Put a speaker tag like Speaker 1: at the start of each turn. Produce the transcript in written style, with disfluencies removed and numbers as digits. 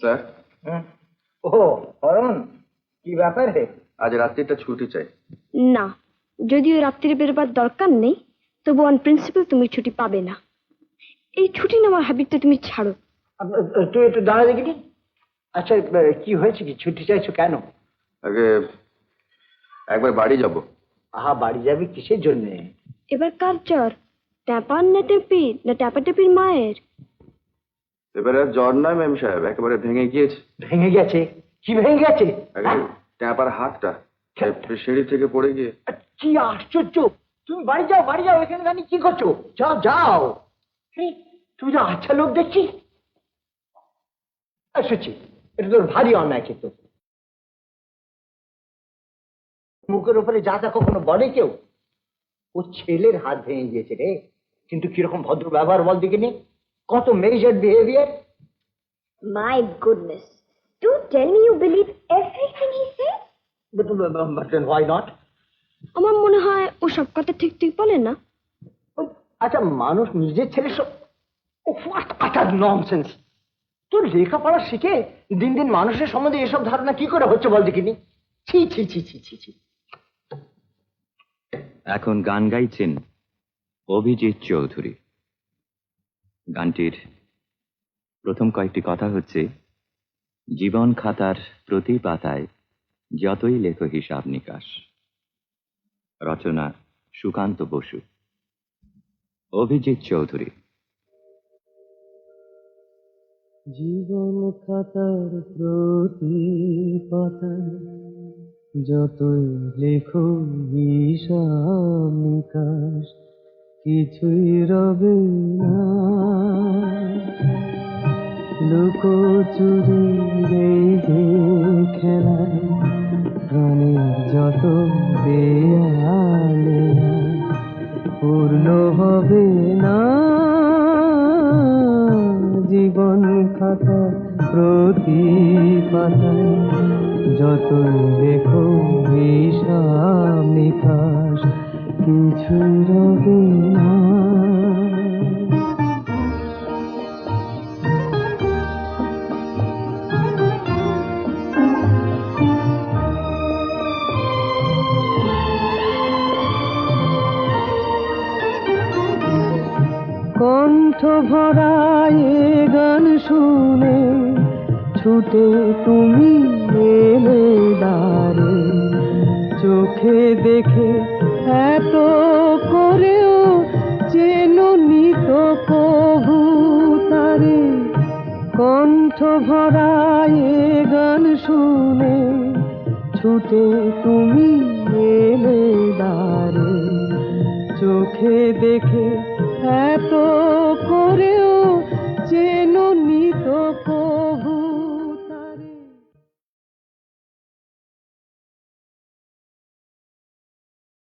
Speaker 1: Sir.
Speaker 2: ও অরুণ, কি ব্যাপার হে?
Speaker 1: আজ রাত্রিটা ছুটি চাই।
Speaker 3: না, যদিও রাত্রিরে বেরোবার দরকার নেই, তবু অন প্রিন্সিপাল তুমি ছুটি পাবে না। এই ছুটি নেওয়ার হ্যাবিটটা তুমি ছাড়ো।
Speaker 2: তুই একটু দাঁড়া দেখিনি। আচ্ছা, কি হয়েছে, কি ছুটি চাইছো কেন?
Speaker 1: আগে একবার বাড়ি যাব।
Speaker 2: আহা, বাড়ি যাবি কিসের জন্যে?
Speaker 3: এবার কার জ্বর? ট্যাপার না টেপির, না ট্যাপা টেপির মায়ের?
Speaker 1: এবারে আর জ্বর নয় ম্যাম সাহেব, একেবারে ভেঙে গিয়েছে।
Speaker 2: ভেঙে গেছে? কি ভেঙে গেছে?
Speaker 1: ট্যাপার হাতটা সিঁড়ি থেকে পড়ে গিয়ে।
Speaker 2: কি আশ্চর্য! তুমি বাড়ি যাও, বাড়ি যাও, এখানে দাঁড়িয়ে কি করছো? যাও যাও। তুমি তো আচ্ছা লোক দেখছি। সত্যি এটা তোর ভারী অন্যায়। কিন্তু মুখের উপরে যা তা কখনো বলে কেউ? ও ছেলের হাত ভেঙে গিয়েছে রে, কিন্তু কিরকম ভদ্র ব্যবহার বল দেখিনি, কত measured behaviour.
Speaker 3: My goodness. Do tell me you believe everything he says?
Speaker 2: But then why not?
Speaker 3: আমার মনে হয় ও সব কথা ঠিক ঠিক বলে না।
Speaker 2: আচ্ছা, মানুষ নিজের ছেলে সব আটার ননসেন্স। তোর লেখাপড়া শিখে দিন দিন মানুষের সম্বন্ধে এসব ধারণা কি করে হচ্ছে বল দেখিনি? ছি ছি ছি ছি ছি ছি।
Speaker 4: এখন গান গাইছেন অভিজিৎ চৌধুরী। গানটির প্রথম কয়েকটি কথা হচ্ছে, জীবন খাতার প্রতি পাতায় যতই লেখো হিসাব নিকাশ। রচনা সুকান্ত বসু। অভিজিৎ চৌধুরী।
Speaker 5: জীবন খাতার প্রতি পাতায় যতই লেখো হিসাব নিকাশ, কিছুই রবে না। লুকোচুরি এই যে খেলায় প্রাণের যত দেয়ালে পূর্ণ হবে না। জীবন খাতা প্রতি পাতায় যতই লেখো হিসাব নিকাশ, কিছুই রবে না। কণ্ঠ ভরায় গান শুনে ছুটে তুমি এলে দ্বারে, চোখে দেখে এত করেও চেননি তো কভু তারে। কণ্ঠ ভরায় গান শুনে ছুটে তুমি এলে দ্বারে, চোখে দেখে এত করে